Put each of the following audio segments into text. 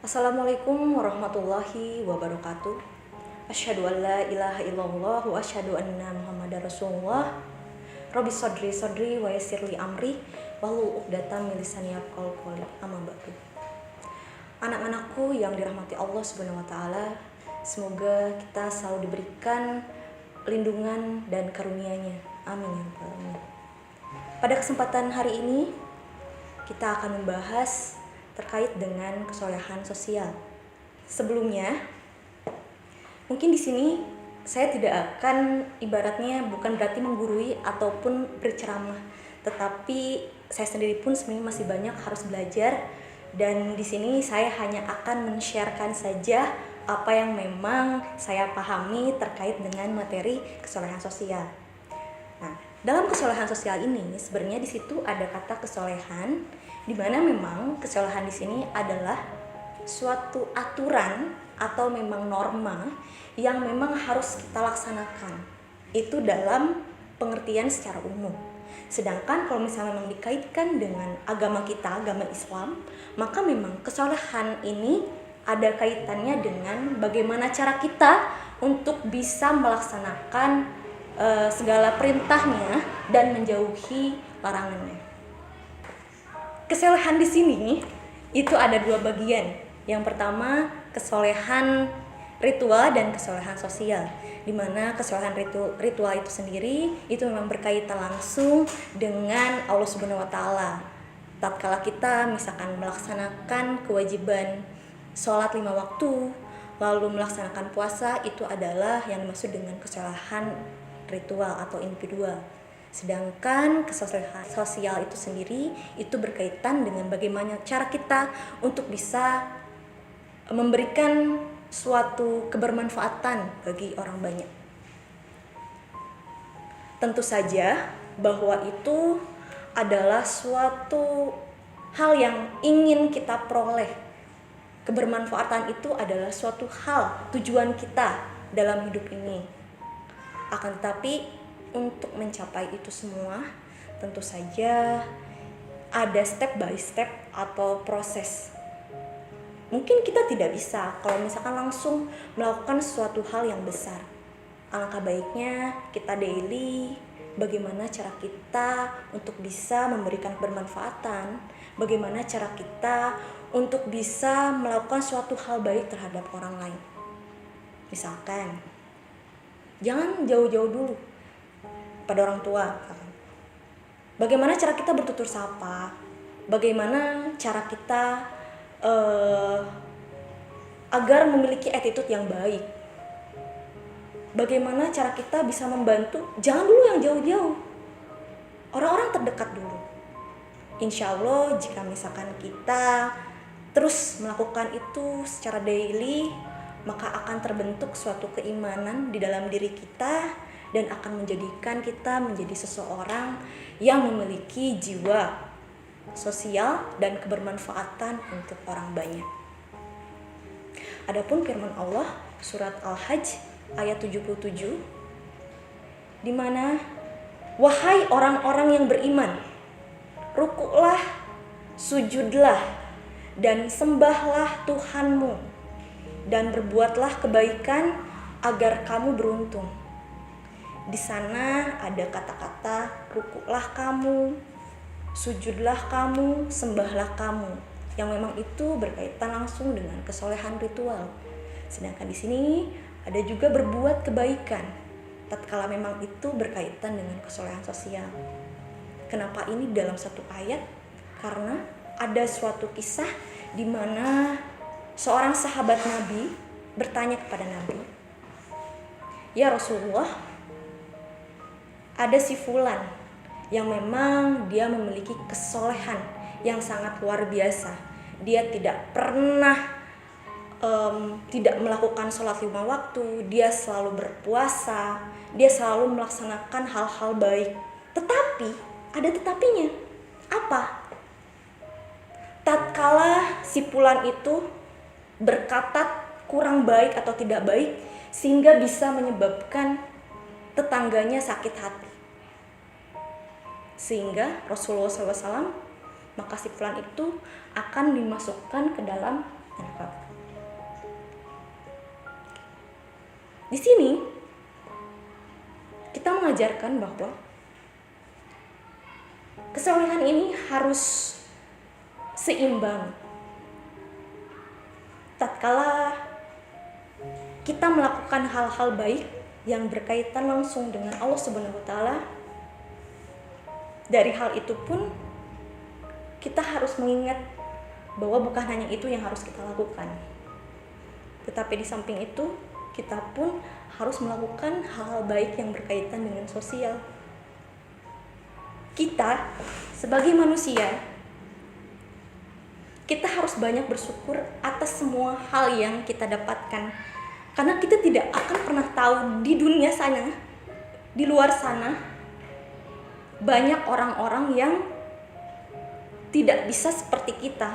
Assalamualaikum warahmatullahi wabarakatuh. Asyhadu an la ilaha illallah wa asyhadu anna Muhammadar Rasulullah. Rabbi sodri wa yassirli amri wahlul 'uqdatam min lisani yafqahu qawli. Amma ba'du. Anak-anakku yang dirahmati Allah Subhanahu wa taala, semoga kita selalu diberikan lindungan dan karunia-Nya. Amin ya rabbal alamin. Pada kesempatan hari ini kita akan membahas terkait dengan kesolehan sosial. Sebelumnya, mungkin di sini saya tidak akan ibaratnya bukan berarti menggurui ataupun berceramah, tetapi saya sendiri pun sebenarnya masih banyak harus belajar, dan di sini saya hanya akan men-sharekan saja apa yang memang saya pahami terkait dengan materi kesolehan sosial. Nah, dalam kesolehan sosial ini sebenarnya di situ ada kata kesolehan, di mana memang kesolehan di sini adalah suatu aturan atau memang norma yang memang harus kita laksanakan. Itu dalam pengertian secara umum. Sedangkan kalau misalnya memang dikaitkan dengan agama kita, agama Islam, maka memang kesolehan ini ada kaitannya dengan bagaimana cara kita untuk bisa melaksanakan segala perintahnya dan menjauhi larangannya. Kesolehan di sini itu ada dua bagian. Yang pertama, kesolehan ritual dan kesolehan sosial, di mana kesolehan ritual itu sendiri itu memang berkaitan langsung dengan Allah Subhanahu wa taala. Tatkala kita misalkan melaksanakan kewajiban sholat 5 waktu, lalu melaksanakan puasa itu adalah yang dimaksud dengan kesalahan ritual atau individual. Sedangkan kesalahan sosial itu sendiri itu berkaitan dengan bagaimana cara kita untuk bisa memberikan suatu kebermanfaatan bagi orang banyak. Tentu saja bahwa itu adalah suatu hal yang ingin kita peroleh. Kebermanfaatan itu adalah suatu hal, tujuan kita dalam hidup ini. Akan tetapi untuk mencapai itu semua, tentu saja ada step by step atau proses. Mungkin kita tidak bisa kalau misalkan langsung melakukan suatu hal yang besar. Alangkah baiknya kita daily, bagaimana cara kita untuk bisa memberikan kebermanfaatan, bagaimana cara kita untuk bisa melakukan suatu hal baik terhadap orang lain. Misalkan, jangan jauh-jauh dulu pada orang tua. Bagaimana cara kita bertutur sapa, bagaimana cara kita agar memiliki attitude yang baik, bagaimana cara kita bisa membantu. Jangan dulu yang jauh-jauh, orang-orang terdekat dulu. Insya Allah jika misalkan kita terus melakukan itu secara daily, maka akan terbentuk suatu keimanan di dalam diri kita dan akan menjadikan kita menjadi seseorang yang memiliki jiwa sosial dan kebermanfaatan untuk orang banyak. Adapun firman Allah surat Al-Hajj ayat 77, di mana wahai orang-orang yang beriman, rukuklah, sujudlah, dan sembahlah Tuhanmu, dan berbuatlah kebaikan agar kamu beruntung. Di sana ada kata-kata rukuklah kamu, sujudlah kamu, sembahlah kamu, yang memang itu berkaitan langsung dengan kesolehan ritual. Sedangkan di sini ada juga berbuat kebaikan, tatkala memang itu berkaitan dengan kesolehan sosial. Kenapa ini dalam satu ayat? Karena ada suatu kisah di mana seorang sahabat Nabi bertanya kepada Nabi, "Ya Rasulullah, ada si fulan yang memang dia memiliki kesolehan yang sangat luar biasa. Dia tidak pernah tidak melakukan sholat 5 waktu, dia selalu berpuasa, dia selalu melaksanakan hal-hal baik. Tetapi ada tetapinya. Apa? Tatkala si fulan itu berkata kurang baik atau tidak baik sehingga bisa menyebabkan tetangganya sakit hati. Sehingga Rasulullah SAW, maka si fulan itu akan dimasukkan ke dalam neraka." Di sini kita mengajarkan bahwa kesolehan ini harus seimbang. Tatkala kita melakukan hal-hal baik yang berkaitan langsung dengan Allah Subhanahu wa taala, dari hal itu pun kita harus mengingat bahwa bukan hanya itu yang harus kita lakukan. Tetapi di samping itu, kita pun harus melakukan hal-hal baik yang berkaitan dengan sosial. Kita sebagai manusia, kita harus banyak bersyukur atas semua hal yang kita dapatkan. Karena kita tidak akan pernah tahu di dunia sana, di luar sana, banyak orang-orang yang tidak bisa seperti kita,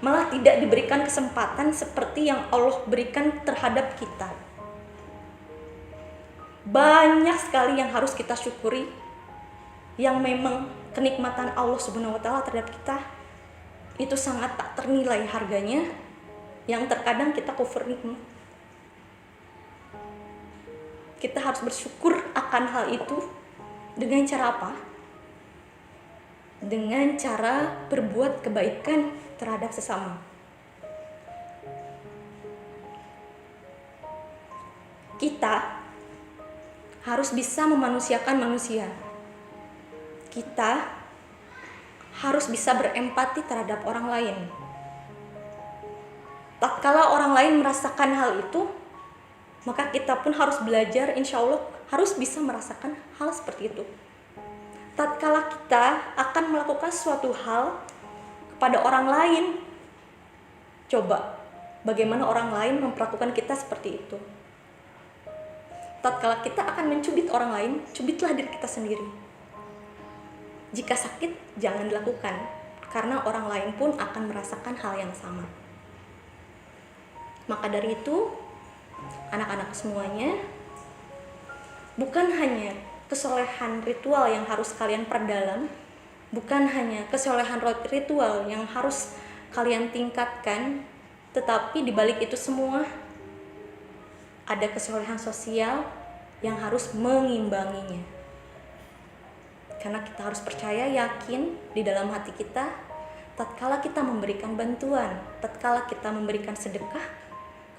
malah tidak diberikan kesempatan seperti yang Allah berikan terhadap kita. Banyak sekali yang harus kita syukuri, yang memang kenikmatan Allah Subhanahu wa taala terhadap kita itu sangat tak ternilai harganya, yang terkadang kita kufur nikmat. Kita harus bersyukur akan hal itu dengan cara apa? Dengan cara berbuat kebaikan terhadap sesama. Kita harus bisa memanusiakan manusia. Kita harus bisa berempati terhadap orang lain. tatkala orang lain merasakan hal itu, maka kita pun harus belajar, insya Allah harus bisa merasakan hal seperti itu. Tatkala kita akan melakukan suatu hal kepada orang lain, coba bagaimana orang lain memperlakukan kita seperti itu. Tatkala kita akan mencubit orang lain, cubitlah diri kita sendiri. Jika sakit, jangan dilakukan, karena orang lain pun akan merasakan hal yang sama. Maka dari itu, anak-anak semuanya, bukan hanya kesolehan ritual yang harus kalian perdalam, bukan hanya kesolehan ritual yang harus kalian tingkatkan, tetapi di balik itu semua ada kesolehan sosial yang harus mengimbanginya. Karena kita harus percaya, yakin di dalam hati kita, tatkala kita memberikan bantuan, tatkala kita memberikan sedekah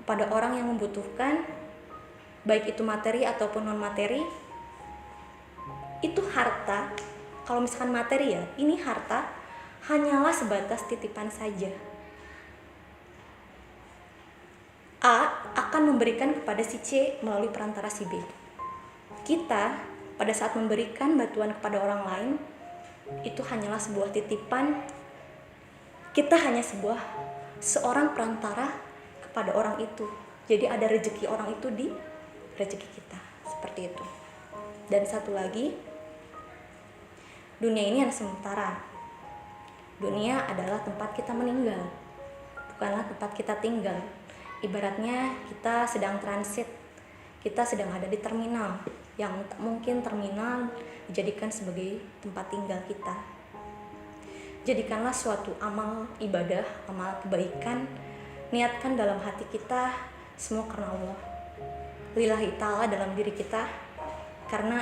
kepada orang yang membutuhkan, baik itu materi ataupun non materi, itu harta. Kalau misalkan materi ya, ini harta hanyalah sebatas titipan saja. A akan memberikan kepada si C melalui perantara si B. Kita pada saat memberikan bantuan kepada orang lain, itu hanyalah sebuah titipan. Kita hanya seorang perantara kepada orang itu. Jadi ada rezeki orang itu di rezeki kita, seperti itu. Dan satu lagi, dunia ini hanya sementara. Dunia adalah tempat kita meninggal, bukanlah tempat kita tinggal. Ibaratnya kita sedang transit, kita sedang ada di terminal, yang tak mungkin terminal dijadikan sebagai tempat tinggal kita. Jadikanlah suatu amal ibadah, amal kebaikan, niatkan dalam hati kita semua karena Allah, lillahi ta'ala dalam diri kita. Karena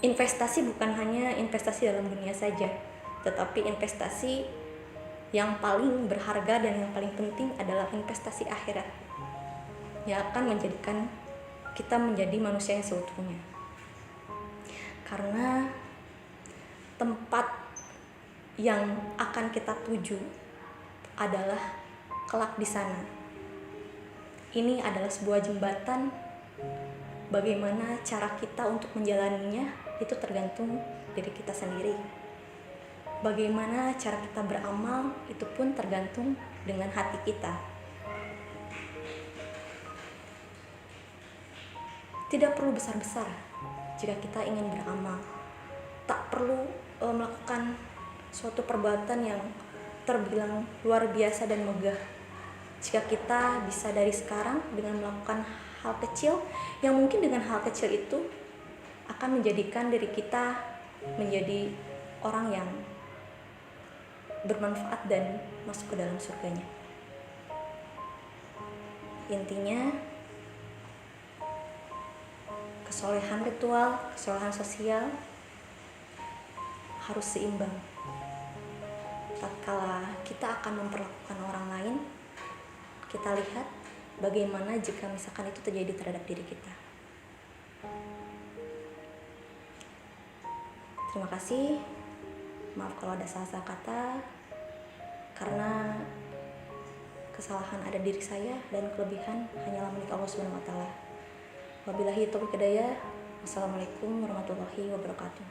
investasi bukan hanya investasi dalam dunia saja, tetapi investasi yang paling berharga dan yang paling penting adalah investasi akhirat, yang akan menjadikan kita menjadi manusia yang seutuhnya. Karena tempat yang akan kita tuju adalah kelak di sana. Ini adalah sebuah jembatan. Bagaimana cara kita untuk menjalaninya itu tergantung diri kita sendiri. Bagaimana cara kita beramal itu pun tergantung dengan hati kita. Tidak perlu besar-besar jika kita ingin beramal. Tak perlu melakukan suatu perbuatan yang terbilang luar biasa dan megah. Jika kita bisa dari sekarang dengan melakukan hal kecil, yang mungkin dengan hal kecil itu akan menjadikan diri kita menjadi orang yang bermanfaat dan masuk ke dalam surganya. Intinya, kesolehan ritual, kesolehan sosial harus seimbang. Tatkala kita akan memperlakukan orang lain, kita lihat bagaimana jika misalkan itu terjadi terhadap diri kita. Terima kasih. Maaf kalau ada salah-salah kata, karena kesalahan ada diri saya dan kelebihan hanyalah milik Allah Subhanahu wa taala. Wabillahi taufiq hidayah. Wassalamualaikum warahmatullahi wabarakatuh.